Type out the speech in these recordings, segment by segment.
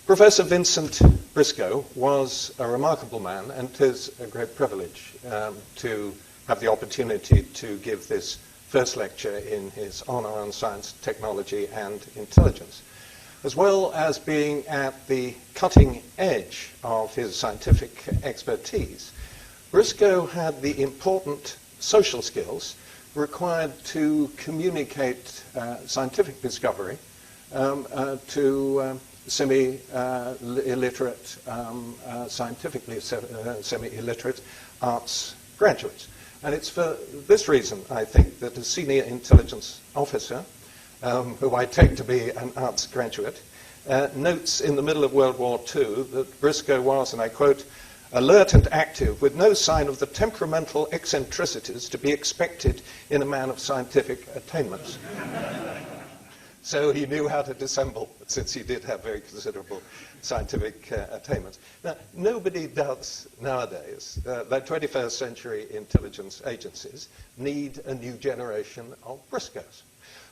Professor Vincent Briscoe was a remarkable man, and it is a great privilege to have the opportunity to give this first lecture in his honor on science, technology, and intelligence. As well as being at the cutting edge of his scientific expertise, Briscoe had the important social skills required to communicate scientific discovery to semi-illiterate, scientifically semi-illiterate arts graduates. And it's for this reason, I think, that a senior intelligence officer, who I take to be an arts graduate, notes in the middle of World War II that Briscoe was, and I quote, "alert and active, with no sign of the temperamental eccentricities to be expected in a man of scientific attainments." So he knew how to dissemble, since he did have very considerable scientific attainments. Now, nobody doubts nowadays that 21st century intelligence agencies need a new generation of Briscoes.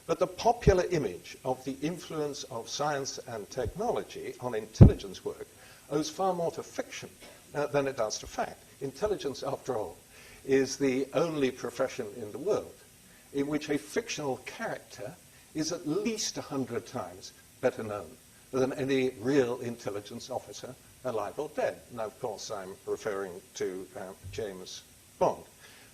But the popular image of the influence of science and technology on intelligence work owes far more to fiction than it does to fact. Intelligence, after all, is the only profession in the world in which a fictional character is at least 100 times better known than any real intelligence officer, alive or dead. Now, of course, I'm referring to James Bond,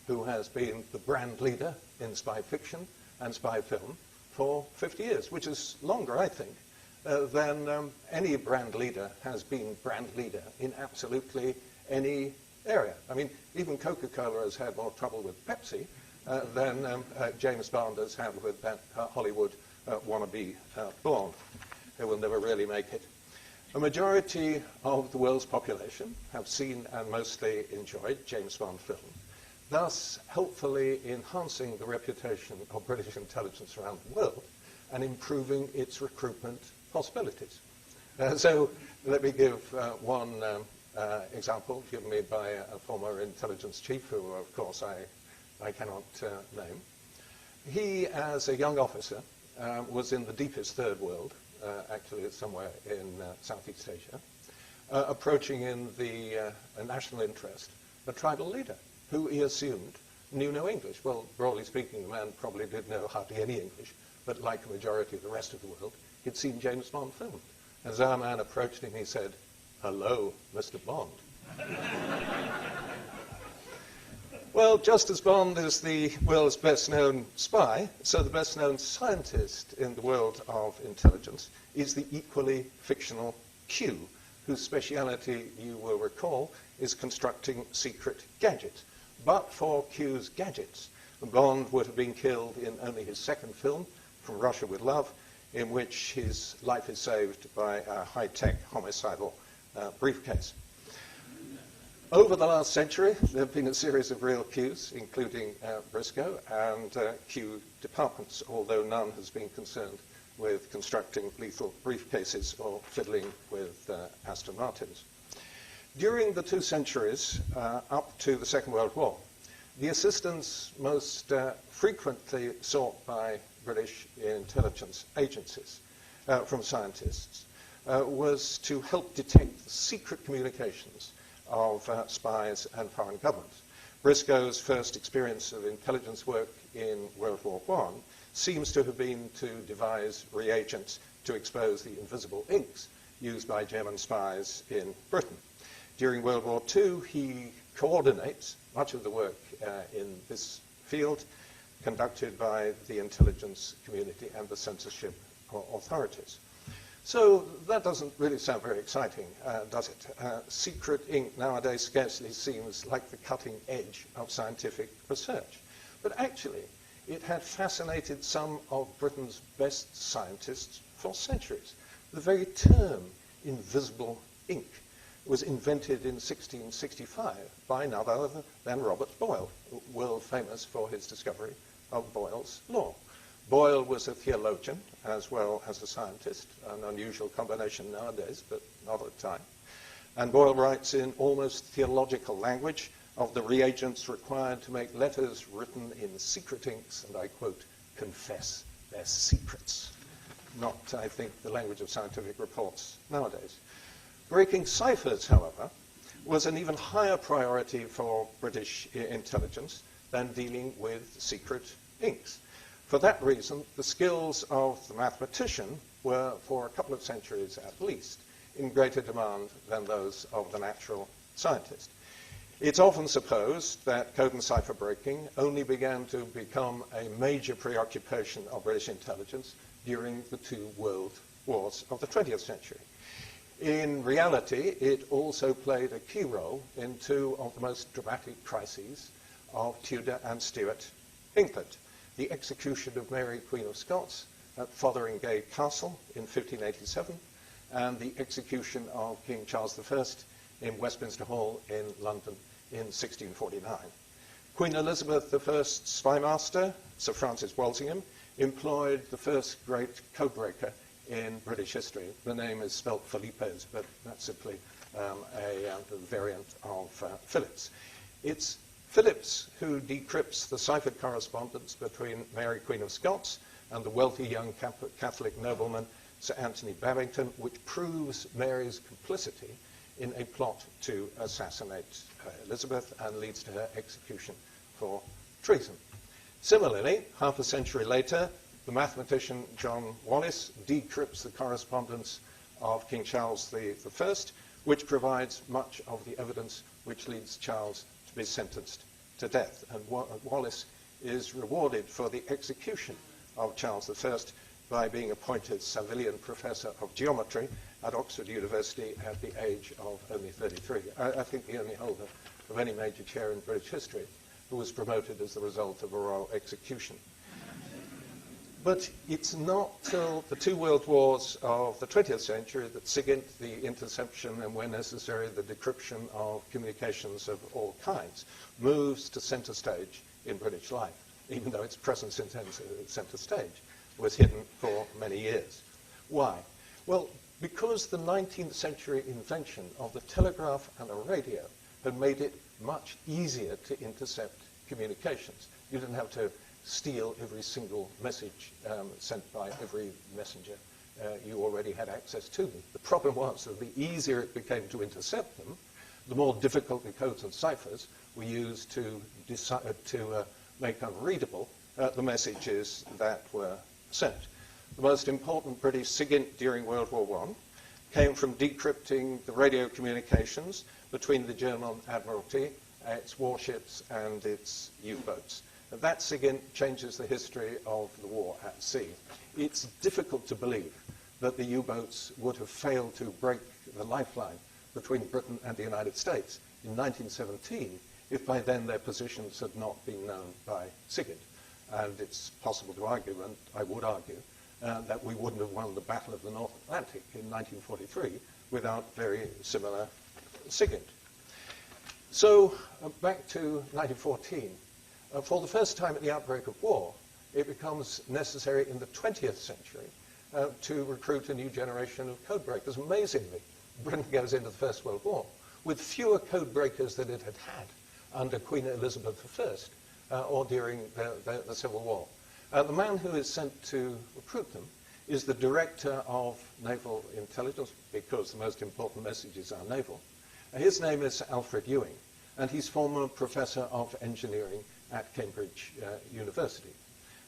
who has been the brand leader in spy fiction and spy film for 50 years, which is longer, I think, than any brand leader has been brand leader in absolutely any area. I mean, even Coca-Cola has had more trouble with Pepsi than James Bond has had with that Hollywood wannabe Bond, who will never really make it. A majority of the world's population have seen and mostly enjoyed James Bond films, thus helpfully enhancing the reputation of British intelligence around the world and improving its recruitment possibilities. So let me give one example given me by a former intelligence chief, who, of course, I cannot name. He, as a young officer, was in the deepest third world, actually it's somewhere in Southeast Asia, approaching in the national interest a tribal leader who he assumed knew no English. Well, broadly speaking, the man probably did know hardly any English, but like a majority of the rest of the world, he'd seen James Bond filmed. As our man approached him, he said, "Hello, Mr. Bond." Well, just as Bond is the world's best-known spy, so the best-known scientist in the world of intelligence is the equally fictional Q, whose speciality, you will recall, is constructing secret gadgets. But for Q's gadgets, Bond would have been killed in only his second film, From Russia with Love, in which his life is saved by a high-tech homicidal briefcase. Over the last century, there have been a series of real Qs, including Briscoe, and Q departments, although none has been concerned with constructing lethal briefcases or fiddling with Aston Martins. During the 2 centuries up to the Second World War, the assistance most frequently sought by British intelligence agencies from scientists was to help detect the secret communications of spies and foreign governments. Briscoe's first experience of intelligence work in World War I seems to have been to devise reagents to expose the invisible inks used by German spies in Britain. During World War II, he coordinates much of the work in this field conducted by the intelligence community and the censorship authorities. So that doesn't really sound very exciting, does it? Secret ink nowadays scarcely seems like the cutting edge of scientific research. But actually, it had fascinated some of Britain's best scientists for centuries. The very term invisible ink was invented in 1665 by none other than Robert Boyle, world famous for his discovery of Boyle's law. Boyle was a theologian as well as a scientist, an unusual combination nowadays, but not at the time. And Boyle writes in almost theological language of the reagents required to make letters written in secret inks, and I quote, confess their secrets. not, I think, the language of scientific reports nowadays. Breaking ciphers, however, was an even higher priority for British intelligence than dealing with secret inks. For that reason, the skills of the mathematician were, for a couple of centuries at least, in greater demand than those of the natural scientist. It's often supposed that code and cipher breaking only began to become a major preoccupation of British intelligence during the two world wars of the 20th century. In reality, it also played a key role in two of the most dramatic crises of Tudor and Stuart England: the execution of Mary, Queen of Scots, at Fotheringay Castle in 1587, and the execution of King Charles I in Westminster Hall in London in 1649. Queen Elizabeth I's spymaster, Sir Francis Walsingham, employed the first great codebreaker in British history. The name is spelt Philippes, but that's simply a variant of Phillips. It's Phillips who decrypts the ciphered correspondence between Mary, Queen of Scots, and the wealthy young Catholic nobleman Sir Anthony Babington, which proves Mary's complicity in a plot to assassinate Elizabeth and leads to her execution for treason. Similarly, half a century later, the mathematician John Wallis decrypts the correspondence of King Charles I, which provides much of the evidence which leads Charles to be sentenced to death. And Wallis is rewarded for the execution of Charles I by being appointed Savilian Professor of Geometry at Oxford University at the age of only 33. I think the only holder of any major chair in British history who was promoted as the result of a royal execution. But it's not till the two world wars of the 20th century that SIGINT, the interception and, where necessary, the decryption of communications of all kinds, moves to center stage in British life, even though its presence in center stage was hidden for many years. Why? Well, because the 19th century invention of the telegraph and a radio had made it much easier to intercept communications. You didn't have to steal every single message sent by every messenger. You already had access to them. The problem was that the easier it became to intercept them, the more difficult the codes and ciphers were used to make unreadable the messages that were sent. The most important British SIGINT during World War I came from decrypting the radio communications between the German Admiralty, its warships, and its U-boats. That SIGINT changes the history of the war at sea. It's difficult to believe that the U-boats would have failed to break the lifeline between Britain and the United States in 1917 if by then their positions had not been known by SIGINT. And it's possible to argue, and I would argue, that we wouldn't have won the Battle of the North Atlantic in 1943 without very similar SIGINT. So back to 1914. For the first time at the outbreak of war, it becomes necessary in the 20th century to recruit a new generation of code breakers. Amazingly, Britain goes into the First World War with fewer code breakers than it had had under Queen Elizabeth I or during the Civil War. The man who is sent to recruit them is the Director of Naval Intelligence, because the most important messages are naval. His name is Alfred Ewing, and he's former Professor of Engineering at Cambridge University.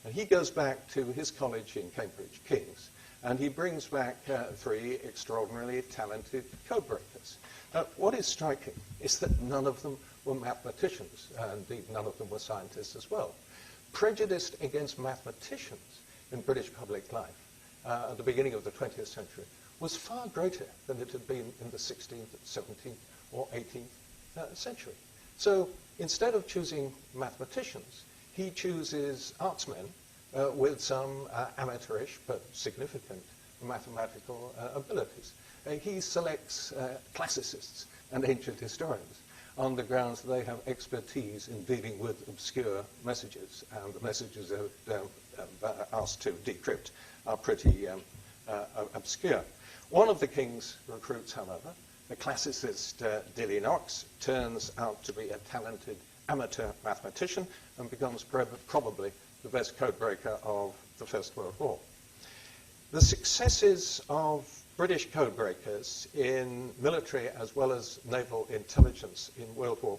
And he goes back to his college in Cambridge, King's, and he brings back three extraordinarily talented code breakers. What is striking is that none of them were mathematicians, and indeed none of them were scientists as well. Prejudice against mathematicians in British public life at the beginning of the 20th century was far greater than it had been in the 16th, 17th, or 18th century. So instead of choosing mathematicians, he chooses artsmen with some amateurish but significant mathematical abilities. He selects classicists and ancient historians on the grounds that they have expertise in dealing with obscure messages, and the messages they're asked to decrypt are pretty obscure. One of the king's recruits, however, the classicist Dilly Knox, turns out to be a talented amateur mathematician and becomes probably the best codebreaker of the First World War. The successes of British codebreakers in military as well as naval intelligence in World War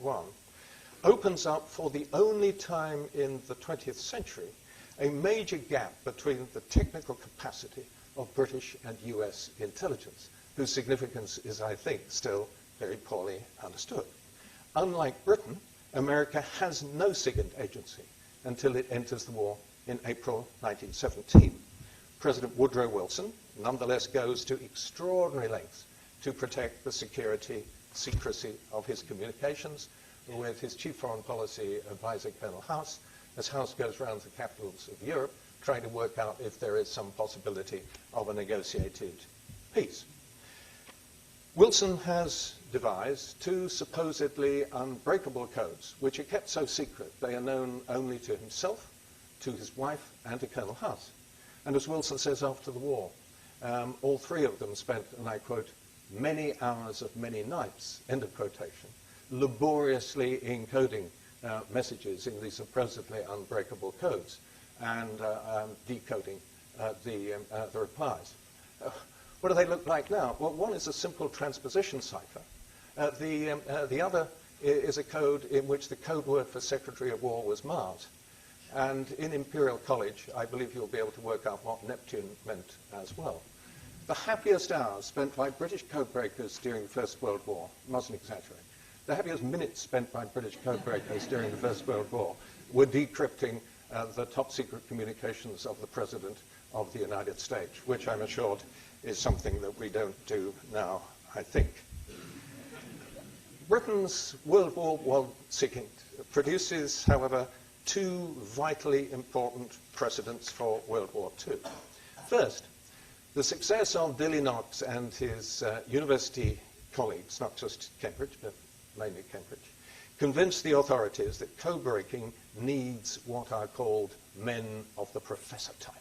I opens up, for the only time in the 20th century, a major gap between the technical capacity of British and US intelligence, whose significance is, I think, still very poorly understood. Unlike Britain, America has no SIGINT agency until it enters the war in April 1917. President Woodrow Wilson nonetheless goes to extraordinary lengths to protect the secrecy of his communications with his chief foreign policy advisor, Colonel House, as House goes around the capitals of Europe trying to work out if there is some possibility of a negotiated peace. Wilson has devised two supposedly unbreakable codes, which are kept so secret they are known only to himself, to his wife, and to Colonel House. And as Wilson says after the war, all three of them spent, and I quote, many hours of many nights, end of quotation, laboriously encoding messages in these supposedly unbreakable codes and decoding the replies. What do they look like now? Well, one is a simple transposition cipher. The other is a code in which the code word for Secretary of War was Mars. And in Imperial College, I believe you'll be able to work out what Neptune meant as well. The happiest hours spent by British codebreakers during the First World War, mustn't exaggerate, the happiest minutes spent by British codebreakers during the First World War were decrypting the top secret communications of the President of the United States, which I'm assured is something that we don't do now, I think. Britain's World War I SIGINT produces, however, two vitally important precedents for World War II. First, the success of Dilly Knox and his university colleagues, not just Cambridge, but mainly Cambridge, convinced the authorities that code-breaking needs what are called men of the professor type.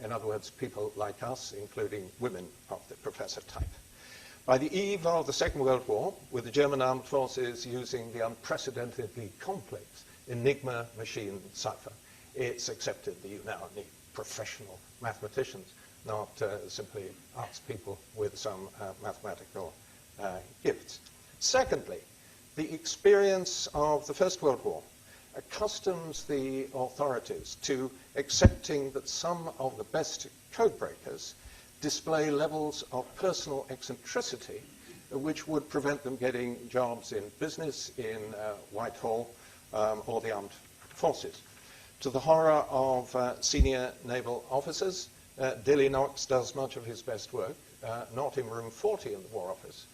In other words, people like us, including women of the professor type. By the eve of the Second World War, with the German armed forces using the unprecedentedly complex Enigma machine cipher, it's accepted that you now need professional mathematicians, not simply arts people with some mathematical gifts. Secondly, the experience of the First World War accustoms the authorities to accepting that some of the best codebreakers display levels of personal eccentricity which would prevent them getting jobs in business, in Whitehall, or the armed forces. To the horror of senior naval officers, Dilly Knox does much of his best work, not in room 40 in the War Office,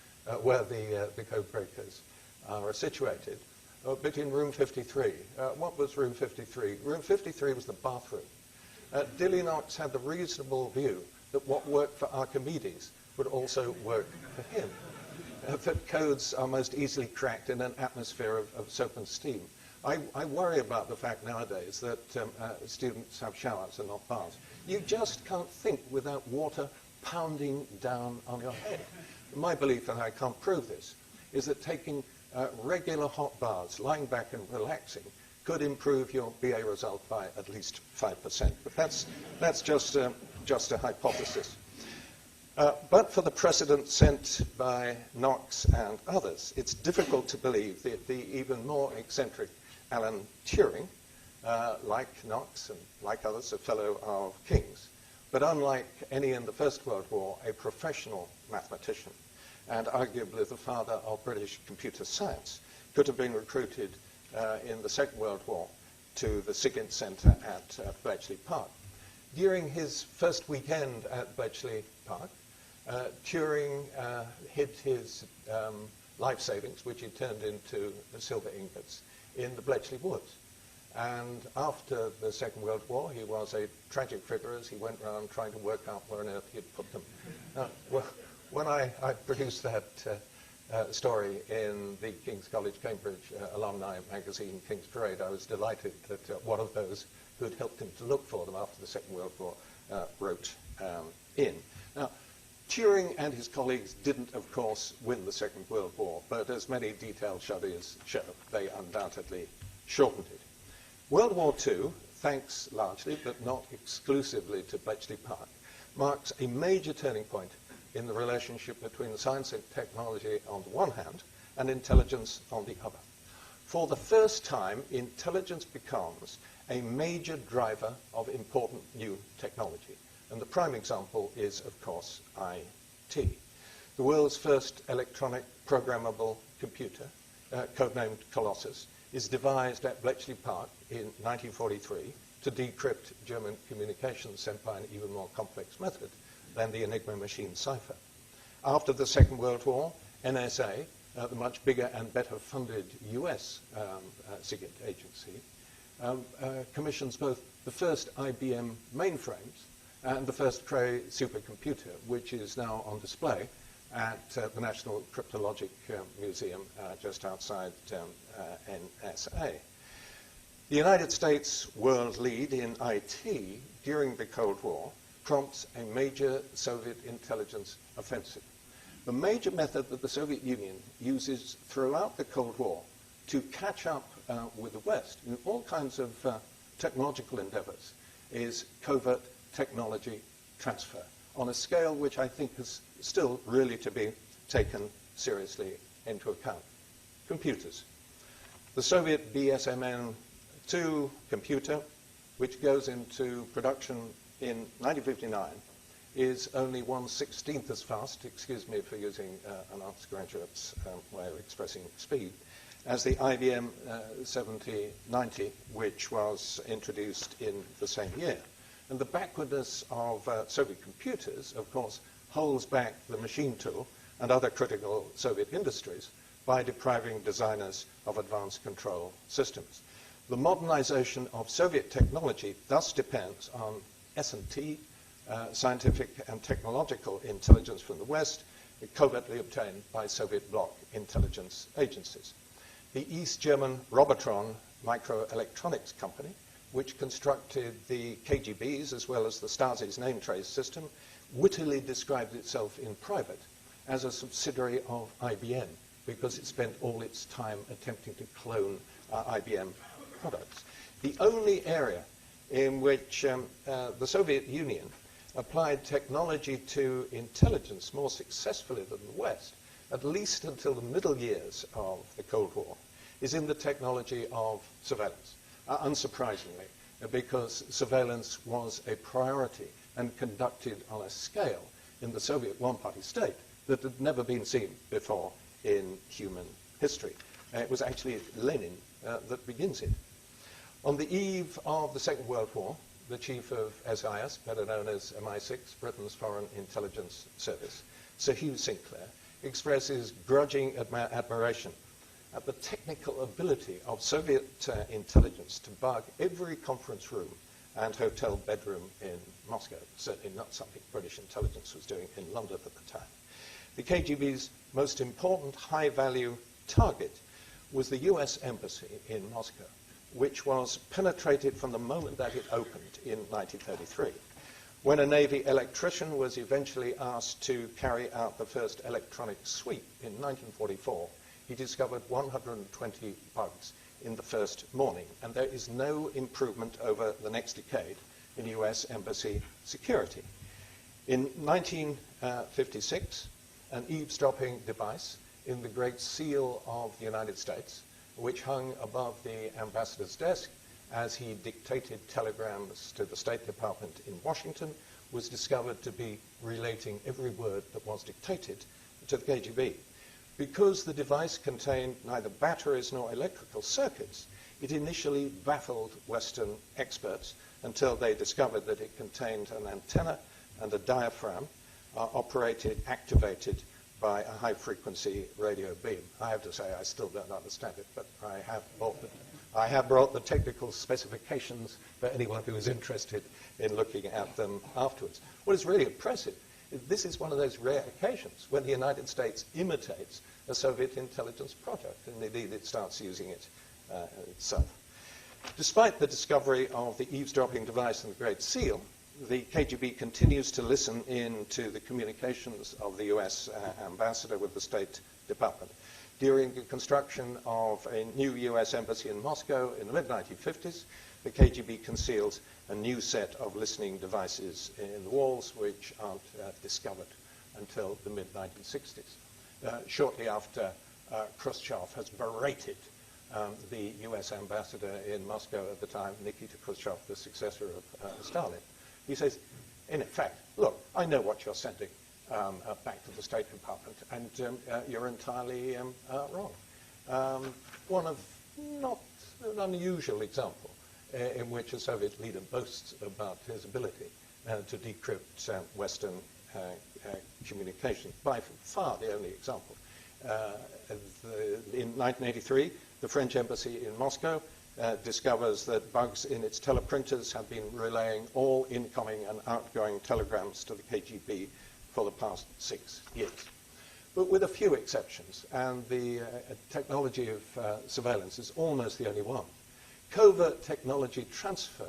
where the codebreakers are situated, but in room 53. What was room 53? Room 53 was the bathroom. Dilly Knox had the reasonable view that what worked for Archimedes would also work for him. That codes are most easily cracked in an atmosphere of soap and steam. I worry about the fact nowadays that students have showers and not baths. You just can't think without water pounding down on your head. My belief, and I can't prove this, is that taking regular hot baths, lying back and relaxing, could improve your BA result by at least 5%. But that's just a hypothesis. But for the precedent sent by Knox and others, it's difficult to believe that the even more eccentric Alan Turing, like Knox and like others, a fellow of kings, but unlike any in the First World War, a professional mathematician, and arguably the father of British computer science, could have been recruited in the Second World War to the SIGINT Centre at Bletchley Park. During his first weekend at Bletchley Park, Turing hid his life savings, which he turned into silver ingots, in the Bletchley Woods. And after the Second World War, he was a tragic figure as he went around trying to work out where on earth he'd put them. When I produced that story in the King's College Cambridge alumni magazine, King's Parade, I was delighted that one of those who'd helped him to look for them after the Second World War wrote in. Now, Turing and his colleagues didn't, of course, win the Second World War, but as many detailed studies show, they undoubtedly shortened it. World War II, thanks largely, but not exclusively to Bletchley Park, marks a major turning point in the relationship between science and technology on the one hand and intelligence on the other. For the first time, intelligence becomes a major driver of important new technology. And the prime example is, of course, IT. The world's first electronic programmable computer, codenamed Colossus, is devised at Bletchley Park in 1943 to decrypt German communications sent by an even more complex method than the Enigma machine cipher. After the Second World War, NSA, the much bigger and better funded US secret agency, commissions both the first IBM mainframes and the first Cray supercomputer, which is now on display at the National Cryptologic Museum just outside NSA. The United States' world lead in IT during the Cold War prompts a major Soviet intelligence offensive. The major method that the Soviet Union uses throughout the Cold War to catch up with the West in all kinds of technological endeavors is covert technology transfer on a scale which I think is still really to be taken seriously into account. Computers. The Soviet BSMN-2 computer, which goes into production in 1959, is only 1/16th as fast, excuse me for using an arts graduate's way of expressing speed, as the IBM 7090, which was introduced in the same year. And the backwardness of Soviet computers, of course, holds back the machine tool and other critical Soviet industries by depriving designers of advanced control systems. The modernization of Soviet technology thus depends on S&T, scientific and technological intelligence from the West, covertly obtained by Soviet bloc intelligence agencies. The East German Robotron microelectronics company, which constructed the KGB's as well as the Stasi's name trace system, wittily described itself in private as a subsidiary of IBM because it spent all its time attempting to clone IBM products. The only area in which the Soviet Union applied technology to intelligence more successfully than the West, at least until the middle years of the Cold War, is in the technology of surveillance. Unsurprisingly, because surveillance was a priority and conducted on a scale in the Soviet one-party state that had never been seen before in human history. It was actually Lenin that begins it. On the eve of the Second World War, the chief of SIS, better known as MI6, Britain's Foreign Intelligence Service, Sir Hugh Sinclair, expresses grudging admiration at the technical ability of Soviet intelligence to bug every conference room and hotel bedroom in Moscow, certainly not something British intelligence was doing in London at the time. The KGB's most important high-value target was the US Embassy in Moscow, which was penetrated from the moment that it opened in 1933. When a Navy electrician was eventually asked to carry out the first electronic sweep in 1944, he discovered 120 bugs in the first morning, and there is no improvement over the next decade in US Embassy security. In 1956, an eavesdropping device in the Great Seal of the United States, which hung above the ambassador's desk as he dictated telegrams to the State Department in Washington, was discovered to be relating every word that was dictated to the KGB. Because the device contained neither batteries nor electrical circuits, it initially baffled Western experts until they discovered that it contained an antenna and a diaphragm activated by a high-frequency radio beam. I have to say I still don't understand it, but I have brought the technical specifications for anyone who is interested in looking at them afterwards. What is really impressive, this is one of those rare occasions when the United States imitates a Soviet intelligence project, and indeed it starts using it itself. Despite the discovery of the eavesdropping device in the Great Seal, the KGB continues to listen in to the communications of the US ambassador with the State Department. During the construction of a new US embassy in Moscow in the mid-1950s, the KGB conceals a new set of listening devices in the walls which aren't discovered until the mid-1960s. Shortly after Khrushchev has berated the US ambassador in Moscow at the time, Nikita Khrushchev, the successor of Stalin, he says, in effect, look, I know what you're sending back to the State Department, and you're entirely wrong. One of not an unusual example in which a Soviet leader boasts about his ability to decrypt Western communication. By far the only example. In 1983, the French embassy in Moscow discovers that bugs in its teleprinters have been relaying all incoming and outgoing telegrams to the KGB for the past 6 years. But with a few exceptions, and the technology of surveillance is almost the only one. Covert technology transfer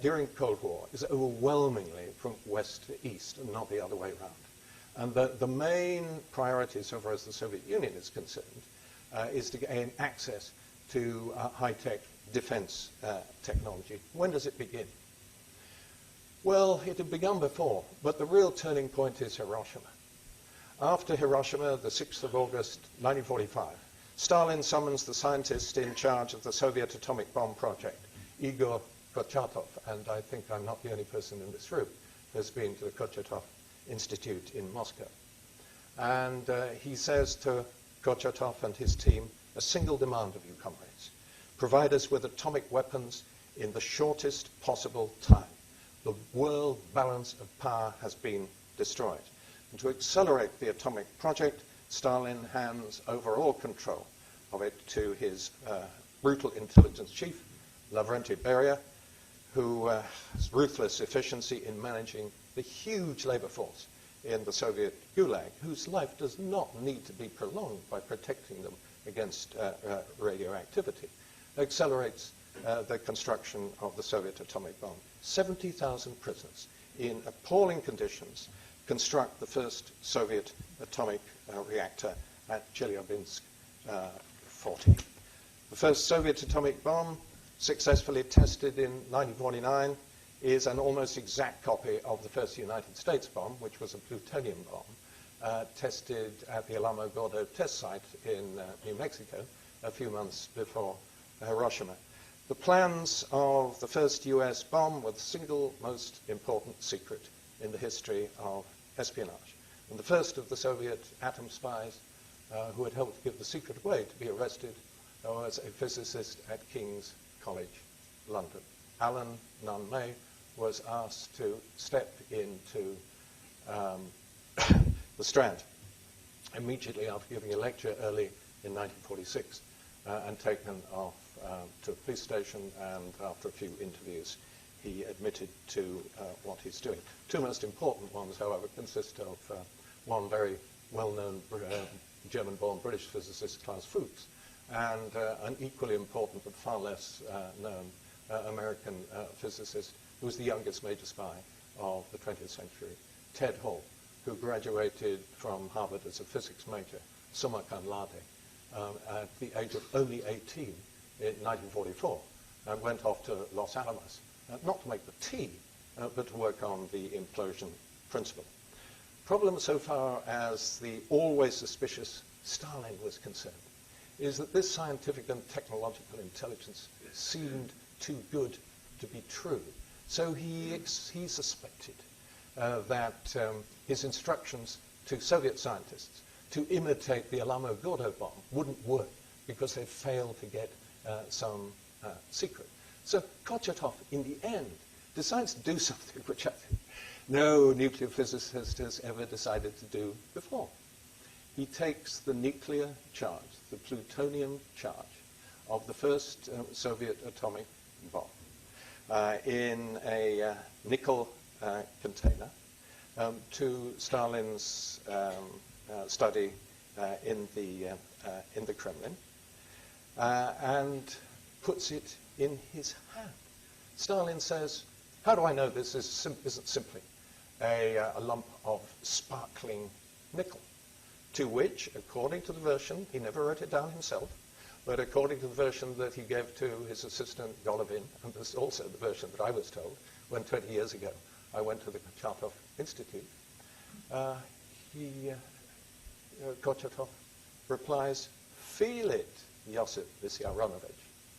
during the Cold War is overwhelmingly from west to east and not the other way around. And the main priority, so far as the Soviet Union is concerned, is to gain access to high-tech defense technology. When does it begin? Well, it had begun before, but the real turning point is Hiroshima. After Hiroshima, the 6th of August, 1945, Stalin summons the scientist in charge of the Soviet atomic bomb project, Igor Kurchatov, and I think I'm not the only person in this room who's been to the Kurchatov Institute in Moscow. And he says to Kurchatov and his team, a single demand of you, comrades: provide us with atomic weapons in the shortest possible time. The world balance of power has been destroyed. And to accelerate the atomic project, Stalin hands over all control of it to his brutal intelligence chief, Lavrentiy Beria, whose ruthless efficiency in managing the huge labor force in the Soviet Gulag, whose life does not need to be prolonged by protecting them against radioactivity, accelerates the construction of the Soviet atomic bomb. 70,000 prisoners in appalling conditions construct the first Soviet atomic reactor at Chelyabinsk 40. The first Soviet atomic bomb, successfully tested in 1949, is an almost exact copy of the first United States bomb, which was a plutonium bomb, tested at the Alamo Gordo test site in New Mexico a few months before Hiroshima. The plans of the first US bomb were the single most important secret in the history of espionage. And the first of the Soviet atom spies who had helped give the secret away to be arrested was a physicist at King's College London. Alan Nunn-May was asked to step into the Strand immediately after giving a lecture early in 1946 and taken off to a police station, and after a few interviews he admitted to what he's doing. Two most important ones, however, consist of one very well-known German-born British physicist, Klaus Fuchs, and an equally important but far less known American physicist who was the youngest major spy of the 20th century, Ted Hall, who graduated from Harvard as a physics major, summa cum laude, at the age of only 18 in 1944, and went off to Los Alamos, not to make the tea, but to work on the implosion principle. Problem so far as the always suspicious Stalin was concerned is that this scientific and technological intelligence seemed too good to be true. So he suspected that his instructions to Soviet scientists to imitate the Alamo Gordo bomb wouldn't work because they failed to get some secret. So Kurchatov, in the end, decides to do something which I think no nuclear physicist has ever decided to do before. He takes the nuclear charge, the plutonium charge of the first Soviet atomic bomb in a nickel container to Stalin's study in the Kremlin and puts it in his hand. Stalin says, how do I know this isn't simply a lump of sparkling nickel? To which, according to the version, he never wrote it down himself, but according to the version that he gave to his assistant Golovin, and this is also the version that I was told when 20 years ago I went to the Kurchatov Institute, Kurchatov replies, "Feel it, Josip Vissarionovich,"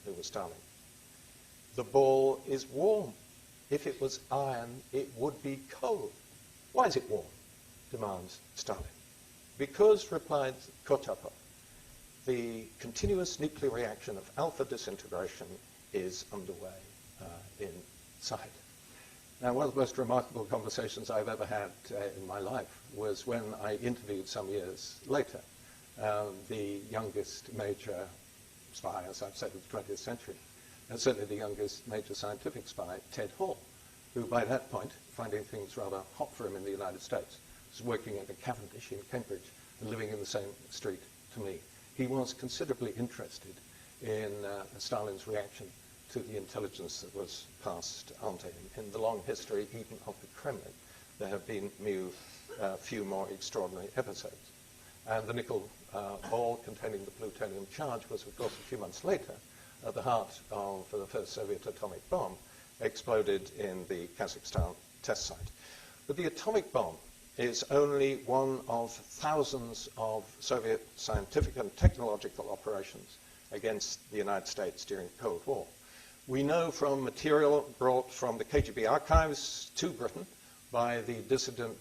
who was Stalin. "The ball is warm. If it was iron, it would be cold." "Why is it warm?" demands Stalin. "Because," replied Kurchatov, "the continuous nuclear reaction of alpha disintegration is underway inside." Now, one of the most remarkable conversations I've ever had in my life was when I interviewed some years later the youngest major spy, as I've said, of the 20th century, and certainly the youngest major scientific spy, Ted Hall, who by that point, finding things rather hot for him in the United States, was working at the Cavendish in Cambridge and living in the same street to me. He was considerably interested in Stalin's reaction to the intelligence that was passed on to him. In the long history, even of the Kremlin, there have been few more extraordinary episodes. And the nickel ball containing the plutonium charge was, of course, a few months later at the heart of the first Soviet atomic bomb, exploded in the Kazakhstan test site. But the atomic bomb is only one of thousands of Soviet scientific and technological operations against the United States during the Cold War. We know from material brought from the KGB archives to Britain by the dissident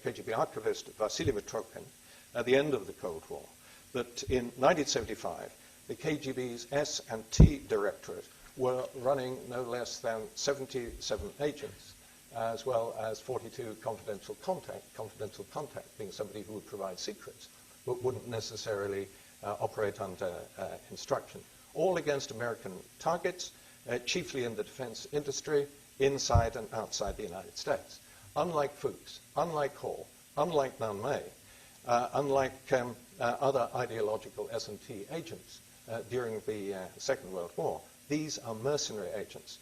KGB archivist Vasily Mitrokhin at the end of the Cold War that in 1975 the KGB's S&T Directorate were running no less than 77 agents, as well as 42 confidential contact being somebody who would provide secrets, but wouldn't necessarily operate under instruction, all against American targets, chiefly in the defense industry, inside and outside the United States. Unlike Fuchs, unlike Hall, unlike Nanmei, unlike other ideological S&T agents during the Second World War, these are mercenary agents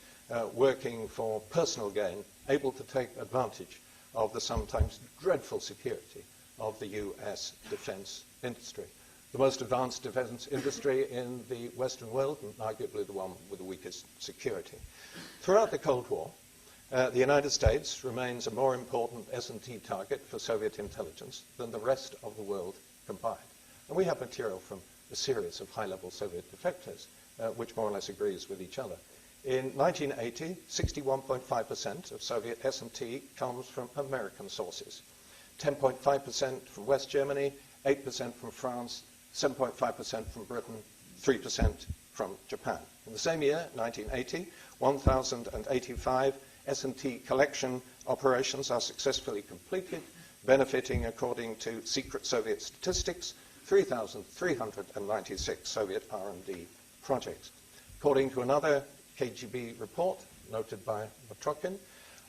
working for personal gain, able to take advantage of the sometimes dreadful security of the US defense industry. The most advanced defense industry in the Western world, and arguably the one with the weakest security. Throughout the Cold War, the United States remains a more important S&T target for Soviet intelligence than the rest of the world combined. And we have material from a series of high-level Soviet defectors, which more or less agrees with each other. In 1980, 61.5% of Soviet S&T comes from American sources, 10.5% from West Germany, 8% from France, 7.5% from Britain, 3% from Japan. In the same year, 1980, 1,085 S&T collection operations are successfully completed, benefiting, according to secret Soviet statistics, 3,396 Soviet R&D projects. According to another KGB report noted by Mitrokhin,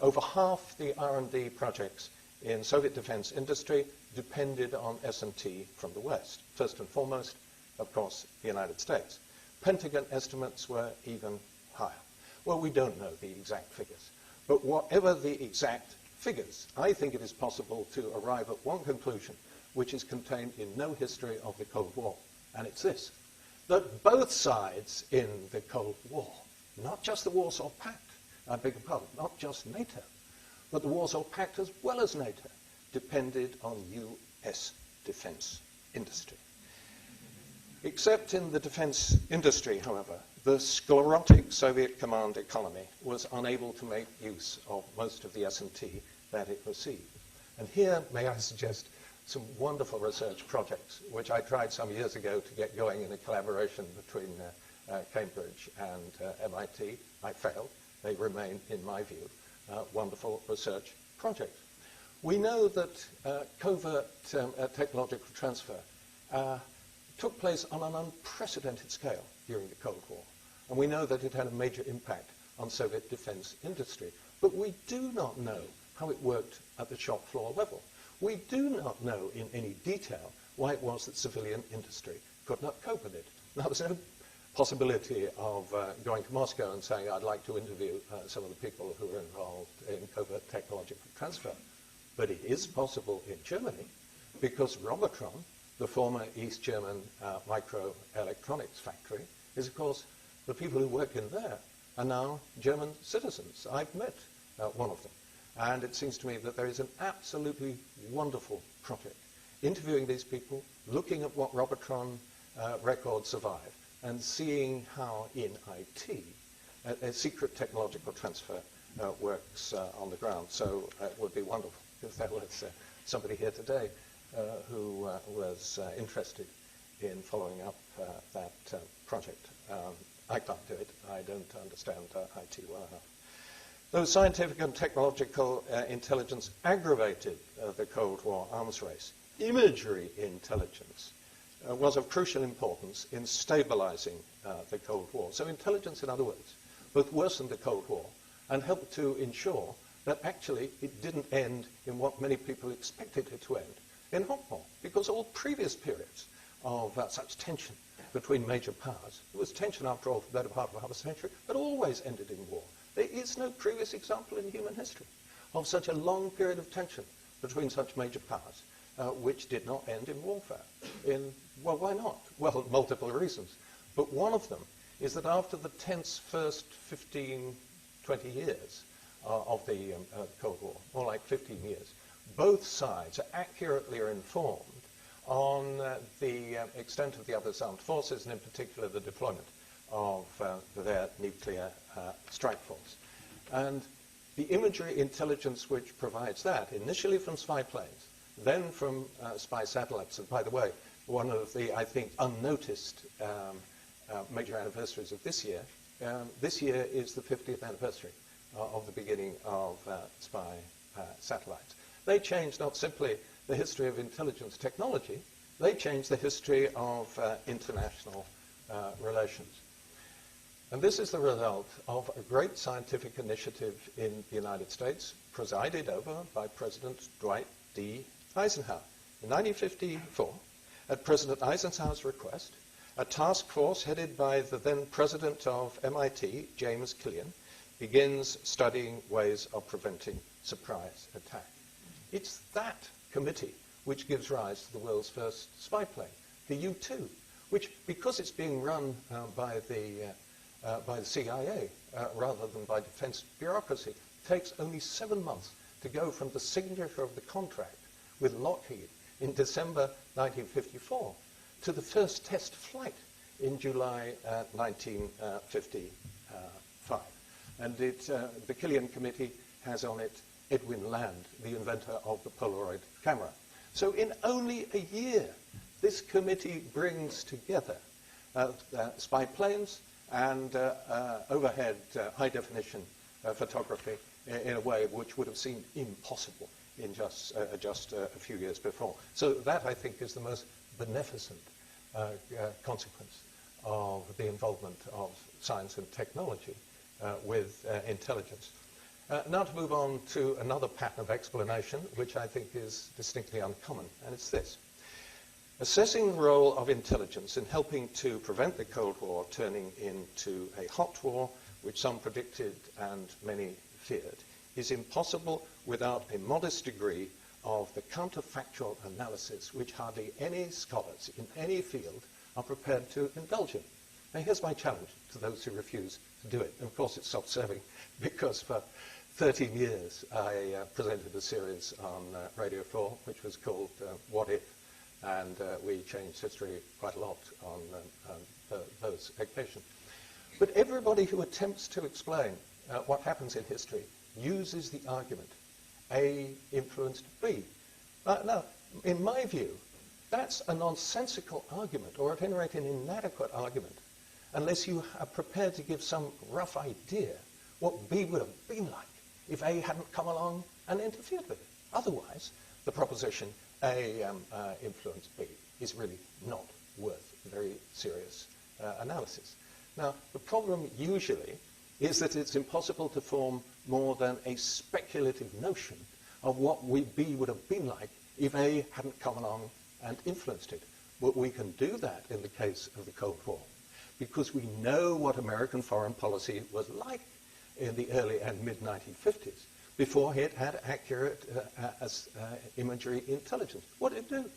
over half the R&D projects in Soviet defense industry depended on S&T from the West. First and foremost, of course, the United States. Pentagon estimates were even higher. Well, we don't know the exact figures, but whatever the exact figures, I think it is possible to arrive at one conclusion which is contained in no history of the Cold War, and it's this, that both sides in the Cold War, not just the Warsaw Pact, I beg your pardon, not just NATO, but the Warsaw Pact as well as NATO, depended on US defense industry. Except in the defense industry, however, the sclerotic Soviet command economy was unable to make use of most of the S&T that it received. And here, may I suggest, some wonderful research projects, which I tried some years ago to get going in a collaboration between Cambridge and MIT. I failed. They remain, in my view, wonderful research projects. We know that covert technological transfer took place on an unprecedented scale during the Cold War. And we know that it had a major impact on Soviet defense industry. But we do not know how it worked at the shop floor level. We do not know in any detail why it was that civilian industry could not cope with it. Now, there's no possibility of going to Moscow and saying, I'd like to interview some of the people who are involved in covert technological transfer. But it is possible in Germany because Robotron, the former East German microelectronics factory is, of course, the people who work in there are now German citizens. I've met one of them. And it seems to me that there is an absolutely wonderful project interviewing these people, looking at what Robotron records survive, and seeing how in IT a secret technological transfer works on the ground. So it would be wonderful if there was somebody here today who was interested in following up that project. I can't do it. I don't understand IT well enough. Though scientific and technological intelligence aggravated the Cold War arms race, imagery intelligence was of crucial importance in stabilizing the Cold War. So intelligence, in other words, both worsened the Cold War and helped to ensure that actually it didn't end in what many people expected it to end, in hot war, because all previous periods of such tension between major powers, it was tension after all for the better part of half a century, but always ended in war. There is no previous example in human history of such a long period of tension between such major powers, which did not end in warfare. Well, why not? Well, multiple reasons. But one of them is that after the tense first 15, 20 years of the Cold War, more like 15 years, both sides are accurately informed on the extent of the other's armed forces, and in particular the deployment of their nuclear strike force. And the imagery intelligence which provides that, initially from spy planes, then from spy satellites. And by the way, one of the, I think, unnoticed major anniversaries of this year is the 50th anniversary of the beginning of spy satellites. They changed not simply the history of intelligence technology, they changed the history of international relations. And this is the result of a great scientific initiative in the United States, presided over by President Dwight D. Eisenhower. In 1954, at President Eisenhower's request, a task force headed by the then president of MIT, James Killian, begins studying ways of preventing surprise attack. It's that committee which gives rise to the world's first spy plane, the U-2, which, because it's being run by the CIA rather than by defense bureaucracy, takes only 7 months to go from the signature of the contract with Lockheed in December 1954 to the first test flight in July 1955. And the Killian Committee has on it Edwin Land, the inventor of the Polaroid camera. So in only a year, this committee brings together spy planes and overhead high-definition photography in a way which would have seemed impossible in just a few years before. So that, I think, is the most beneficent consequence of the involvement of science and technology with intelligence. Now to move on to another pattern of explanation, which I think is distinctly uncommon, and it's this. Assessing the role of intelligence in helping to prevent the Cold War turning into a hot war, which some predicted and many feared, is impossible without a modest degree of the counterfactual analysis which hardly any scholars in any field are prepared to indulge in. Now here's my challenge to those who refuse to do it. And of course it's self-serving, because for 13 years I presented a series on Radio 4 which was called What If? And we changed history quite a lot on those occasions. But everybody who attempts to explain what happens in history uses the argument A influenced B. Now, in my view, that's a nonsensical argument, or at any rate an inadequate argument, unless you are prepared to give some rough idea what B would have been like if A hadn't come along and interfered with it. Otherwise, the proposition A influenced B is really not worth very serious analysis. Now, the problem usually is that it's impossible to form more than a speculative notion of what B would have been like if A hadn't come along and influenced it. But we can do that in the case of the Cold War, because we know what American foreign policy was like in the early and mid-1950s, before it had accurate imagery intelligence. What did it do?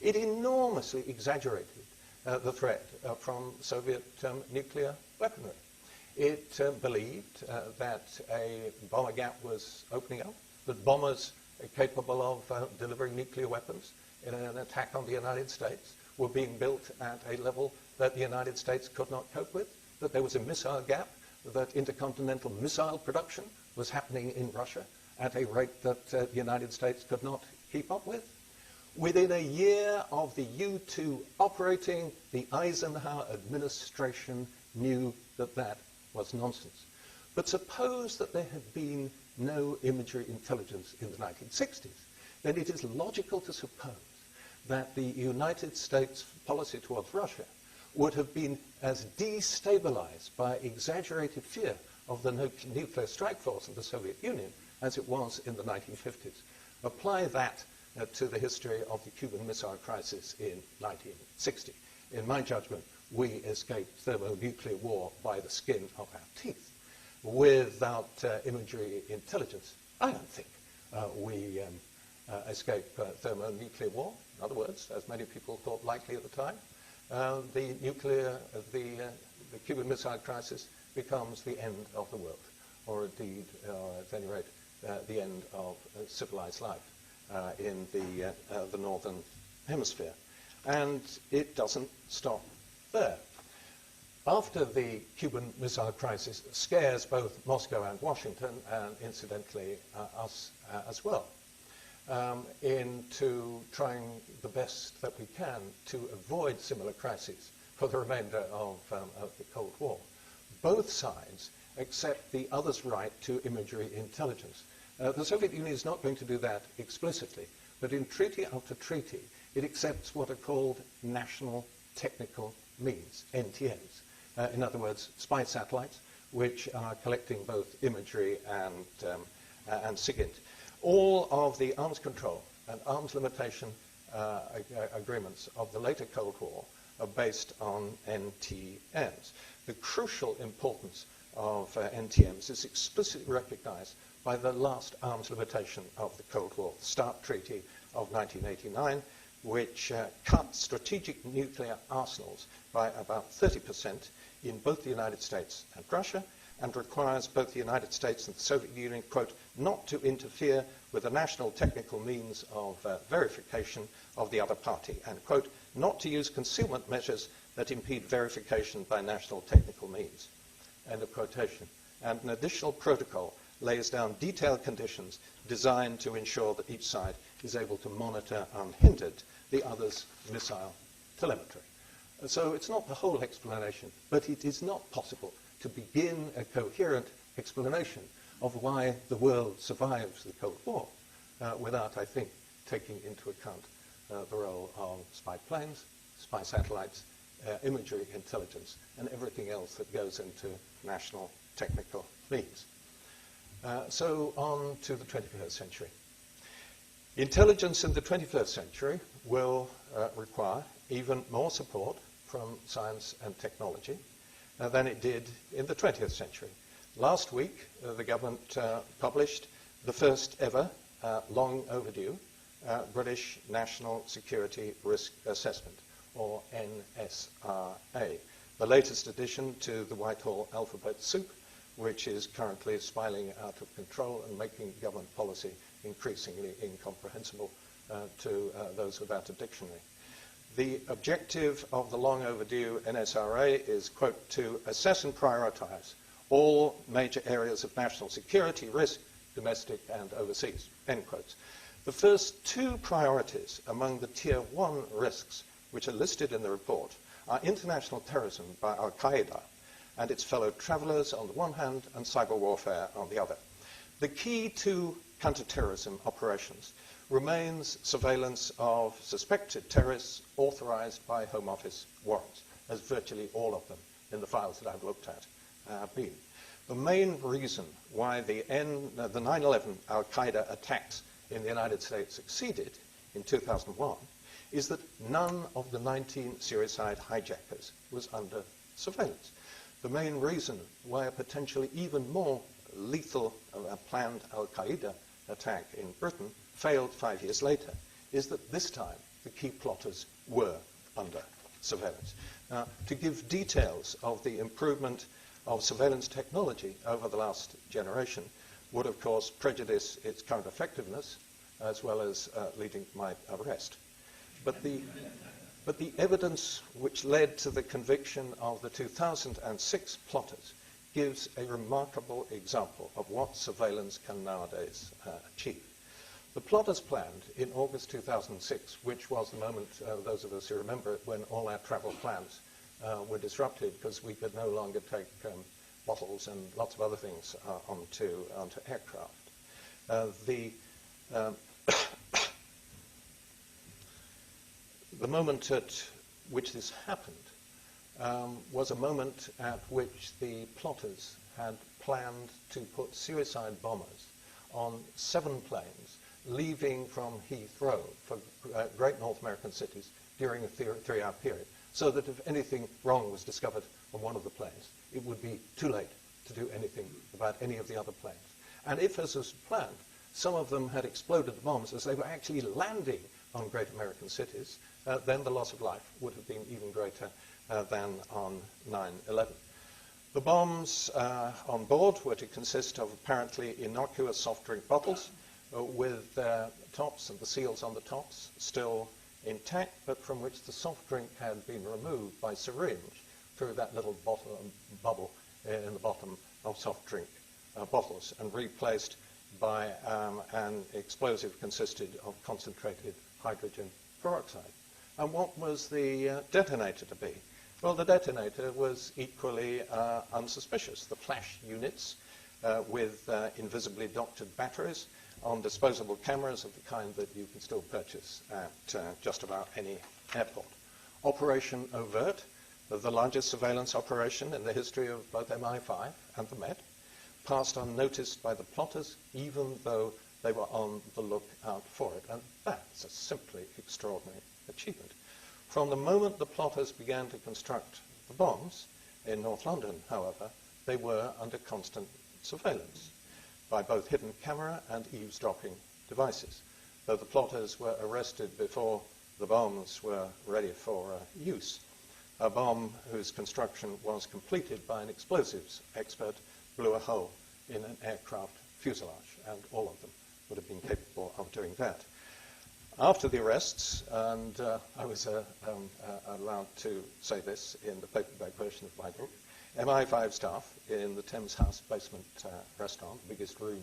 It enormously exaggerated the threat from Soviet nuclear weaponry. It believed that a bomber gap was opening up, that bombers capable of delivering nuclear weapons in an attack on the United States were being built at a level that the United States could not cope with, that there was a missile gap, that intercontinental missile production was happening in Russia at a rate that the United States could not keep up with. Within a year of the U-2 operating, the Eisenhower administration knew that that was nonsense. But suppose that there had been no imagery intelligence in the 1960s, then it is logical to suppose that the United States policy towards Russia would have been as destabilized by exaggerated fear of the nuclear strike force of the Soviet Union as it was in the 1950s. Apply that to the history of the Cuban Missile Crisis in 1960. In my judgment, we escaped thermonuclear war by the skin of our teeth. Without imagery intelligence, I don't think we escape thermonuclear war. In other words, as many people thought likely at the time, the Cuban Missile Crisis becomes the end of the world, or indeed, at any rate, the end of civilized life in the northern hemisphere. And it doesn't stop there. After the Cuban Missile Crisis scares both Moscow and Washington, and incidentally us as well, into trying the best that we can to avoid similar crises for the remainder of the Cold War. Both sides accept the other's right to imagery intelligence. The Soviet Union is not going to do that explicitly, but in treaty after treaty, it accepts what are called national technical means, NTMs. In other words, spy satellites, which are collecting both imagery and SIGINT. All of the arms control and arms limitation agreements of the later Cold War are based on NTMs. The crucial importance of NTMs is explicitly recognized by the last arms limitation of the Cold War, the START Treaty of 1989, which cut strategic nuclear arsenals by about 30% in both the United States and Russia, and requires both the United States and the Soviet Union, quote, not to interfere with the national technical means of verification of the other party, and, quote, not to use concealment measures that impede verification by national technical means, end of quotation. And an additional protocol lays down detailed conditions designed to ensure that each side is able to monitor unhindered the other's missile telemetry. So it's not the whole explanation, but it is not possible to begin a coherent explanation of why the world survives the Cold War without, I think, taking into account the role of spy planes, spy satellites, imagery intelligence, and everything else that goes into national technical means. So on to the 21st century. Intelligence in the 21st century will require even more support from science and technology than it did in the 20th century. Last week, the government published the first ever long overdue British National Security Risk Assessment, or NSRA, the latest addition to the Whitehall alphabet soup, which is currently spiraling out of control and making government policy increasingly incomprehensible to those without a dictionary. The objective of the long overdue NSRA is, quote, to assess and prioritize all major areas of national security risk, domestic and overseas, end quotes. The first two priorities among the tier 1 risks which are listed in the report are international terrorism by Al-Qaeda and its fellow travelers on the one hand and cyber warfare on the other. The key to counterterrorism operations remains surveillance of suspected terrorists authorized by Home Office warrants, as virtually all of them in the files that I've looked at have been. The main reason why the 9/11 Al-Qaeda attacks in the United States succeeded in 2001 is that none of the 19 suicide hijackers was under surveillance. The main reason why a potentially even more lethal planned Al-Qaeda attack in Britain failed 5 years later is that this time the key plotters were under surveillance. Now, to give details of the improvement of surveillance technology over the last generation would, of course, prejudice its current effectiveness, as well as leading to my arrest. But the evidence which led to the conviction of the 2006 plotters gives a remarkable example of what surveillance can nowadays achieve. The plotters planned in August 2006, which was the moment, those of us who remember it, when all our travel plans were disrupted because we could no longer take bottles and lots of other things onto aircraft. The moment at which this happened was a moment at which the plotters had planned to put suicide bombers on 7 planes leaving from Heathrow for great North American cities during a 3-hour period, so that if anything wrong was discovered on one of the planes, it would be too late to do anything about any of the other planes. And if, as was planned, some of them had exploded the bombs as they were actually landing on great American cities, then the loss of life would have been even greater than on 9/11. The bombs on board were to consist of apparently innocuous soft drink bottles with their tops and the seals on the tops still intact, but from which the soft drink had been removed by syringe through that little bubble in the bottom of soft drink bottles and replaced by an explosive consisted of concentrated hydrogen peroxide. And what was the detonator to be? Well, the detonator was equally unsuspicious. The flash units with invisibly doctored batteries on disposable cameras of the kind that you can still purchase at just about any airport. Operation Overt, the largest surveillance operation in the history of both MI5 and the Met, passed unnoticed by the plotters, even though they were on the lookout for it. And that's a simply extraordinary achievement. From the moment the plotters began to construct the bombs in North London, however, they were under constant surveillance by both hidden camera and eavesdropping devices. Though the plotters were arrested before the bombs were ready for use, a bomb whose construction was completed by an explosives expert blew a hole in an aircraft fuselage, and all of them would have been capable of doing that. After the arrests, and I was allowed to say this in the paperback version of my book, MI5 staff in the Thames House basement restaurant, the biggest room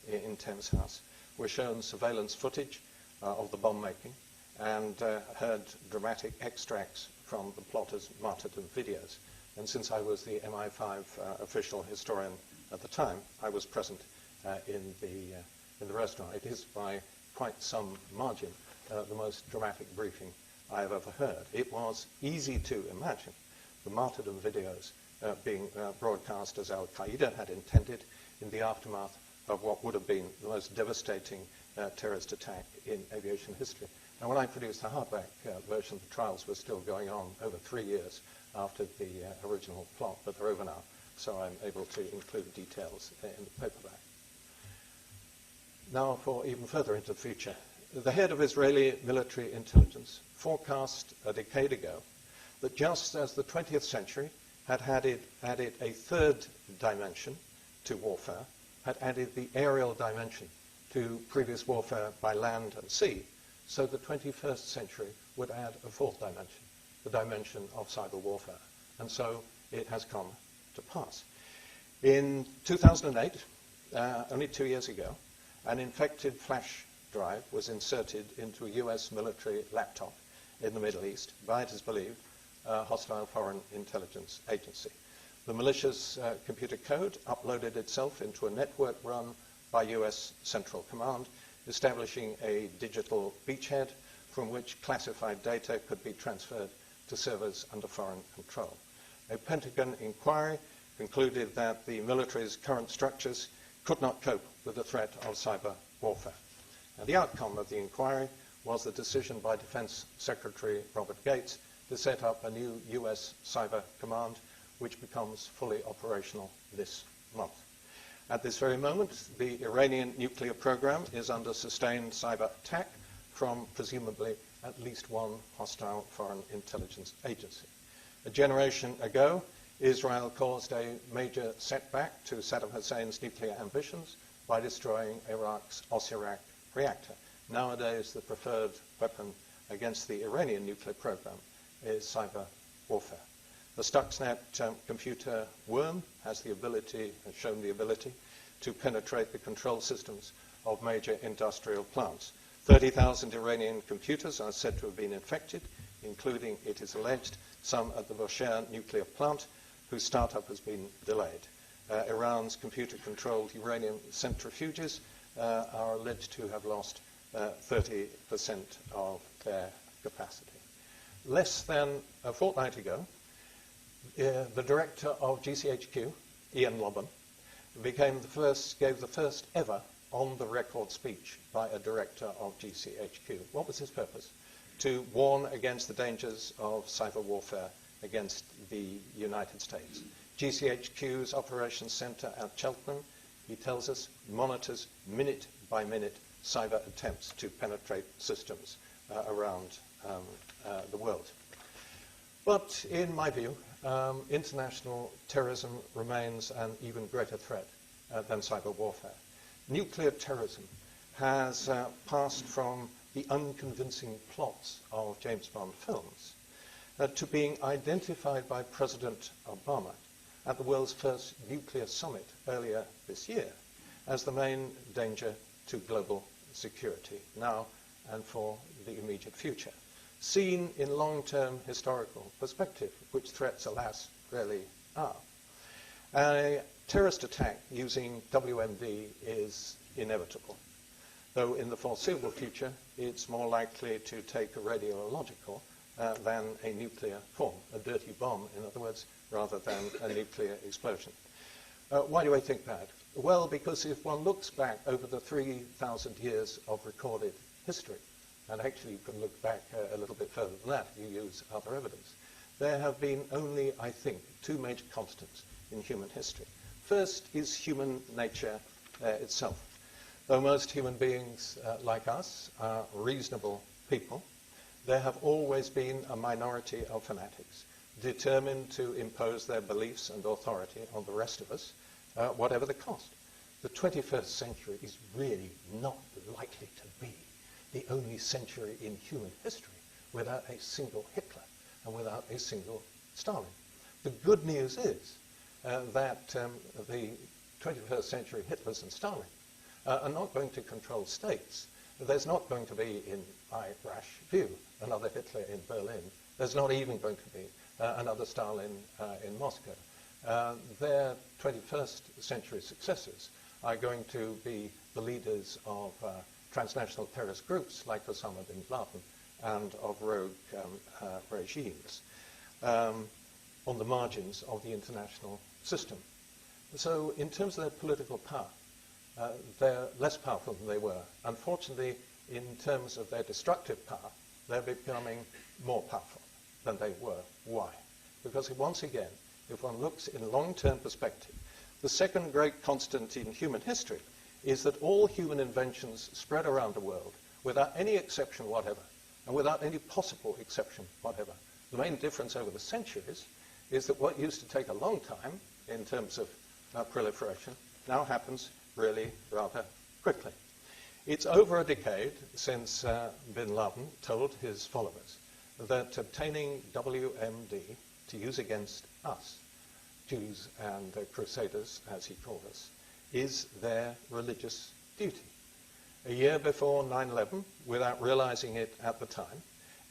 in Thames House, were shown surveillance footage of the bomb making and heard dramatic extracts from the plotters' martyrdom videos. And since I was the MI5 official historian at the time, I was present in the restaurant. It is by quite some margin the most dramatic briefing I have ever heard. It was easy to imagine the martyrdom videos being broadcast as Al-Qaeda had intended in the aftermath of what would have been the most devastating terrorist attack in aviation history. And when I produced the hardback version, the trials were still going on over 3 years after the original plot, but they're over now, so I'm able to include details in the paperback. Now, for even further into the future, the head of Israeli military intelligence forecast a decade ago that just as the 20th century had added a third dimension to warfare, had added the aerial dimension to previous warfare by land and sea, so the 21st century would add a fourth dimension, the dimension of cyber warfare. And so it has come to pass. In 2008, only 2 years ago, an infected flash drive was inserted into a US military laptop in the Middle East by, it is believed, a hostile foreign intelligence agency. The malicious computer code uploaded itself into a network run by US Central Command, establishing a digital beachhead from which classified data could be transferred to servers under foreign control. A Pentagon inquiry concluded that the military's current structures could not cope with the threat of cyber warfare. And the outcome of the inquiry was the decision by Defense Secretary Robert Gates to set up a new US cyber command, which becomes fully operational this month. At this very moment, the Iranian nuclear program is under sustained cyber attack from presumably at least one hostile foreign intelligence agency. A generation ago, Israel caused a major setback to Saddam Hussein's nuclear ambitions by destroying Iraq's Osirak reactor. Nowadays, the preferred weapon against the Iranian nuclear program is cyber warfare. The Stuxnet computer worm has shown the ability to penetrate the control systems of major industrial plants. 30,000 Iranian computers are said to have been infected, including, it is alleged, some at the Bushehr nuclear plant, whose startup has been delayed. Iran's computer-controlled uranium centrifuges are alleged to have lost 30% of their capacity. Less than a fortnight ago, the director of GCHQ, Ian Lobban, gave the first ever on-the-record speech by a director of GCHQ. What was his purpose? To warn against the dangers of cyber warfare against the United States. GCHQ's operations center at Cheltenham, he tells us, monitors minute by minute cyber attempts to penetrate systems around the world. But in my view, international terrorism remains an even greater threat than cyber warfare. Nuclear terrorism has passed from the unconvincing plots of James Bond films to being identified by President Obama at the world's first nuclear summit earlier this year as the main danger to global security now and for the immediate future. Seen in long-term historical perspective, which threats, alas, really are. A terrorist attack using WMD is inevitable, though in the foreseeable future it's more likely to take a radiological than a nuclear form, a dirty bomb, in other words, rather than a nuclear explosion. Why do I think that? Well, because if one looks back over the 3,000 years of recorded history, and actually you can look back a little bit further than that, you use other evidence, there have been only, I think, two major constants in human history. First is human nature itself. Though most human beings, like us, are reasonable people, there have always been a minority of fanatics determined to impose their beliefs and authority on the rest of us, whatever the cost. The 21st century is really not likely to be the only century in human history without a single Hitler and without a single Stalin. The good news is that the 21st century Hitlers and Stalin are not going to control states. There's not going to be, in my rash view, another Hitler in Berlin. There's not even going to be another Stalin in Moscow. Their 21st century successors are going to be the leaders of transnational terrorist groups like Osama bin Laden and of rogue regimes on the margins of the international system. So in terms of their political power, they're less powerful than they were. Unfortunately, in terms of their destructive power, they're becoming more powerful than they were. Why? Because once again, if one looks in long-term perspective, the second great constant in human history is that all human inventions spread around the world without any exception whatever, and without any possible exception whatever. The main difference over the centuries is that what used to take a long time in terms of proliferation now happens really rather quickly. It's over a decade since bin Laden told his followers that obtaining WMD to use against us, Jews and Crusaders, as he called us, is their religious duty. A year before 9/11, without realizing it at the time,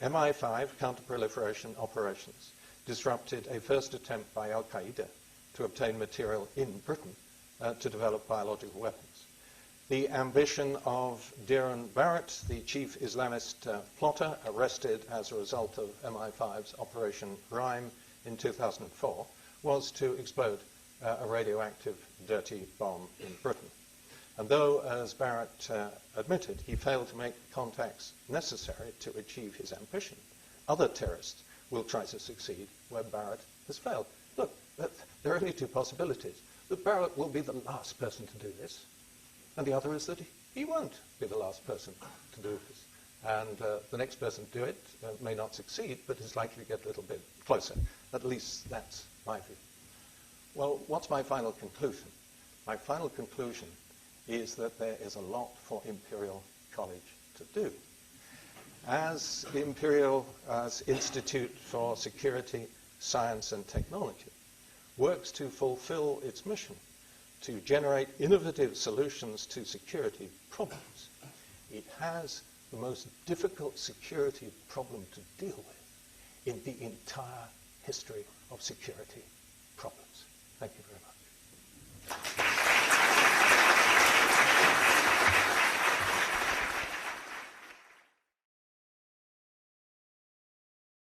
MI5 counter-proliferation operations disrupted a first attempt by Al-Qaeda to obtain material in Britain to develop biological weapons. The ambition of Diran Barrett, the chief Islamist plotter arrested as a result of MI5's Operation Rhyme in 2004, was to explode a radioactive dirty bomb in Britain. And though, as Barrett admitted, he failed to make the contacts necessary to achieve his ambition, other terrorists will try to succeed where Barrett has failed. Look, there are only two possibilities. That Barrett will be the last person to do this, and the other is that he won't be the last person to do this. And the next person to do it may not succeed, but is likely to get a little bit closer. At least that's my view. Well, what's my final conclusion? My final conclusion is that there is a lot for Imperial College to do. As the Imperial Institute for Security, Science and Technology works to fulfill its mission to generate innovative solutions to security problems, it has the most difficult security problem to deal with in the entire history of security problems. Thank you very much.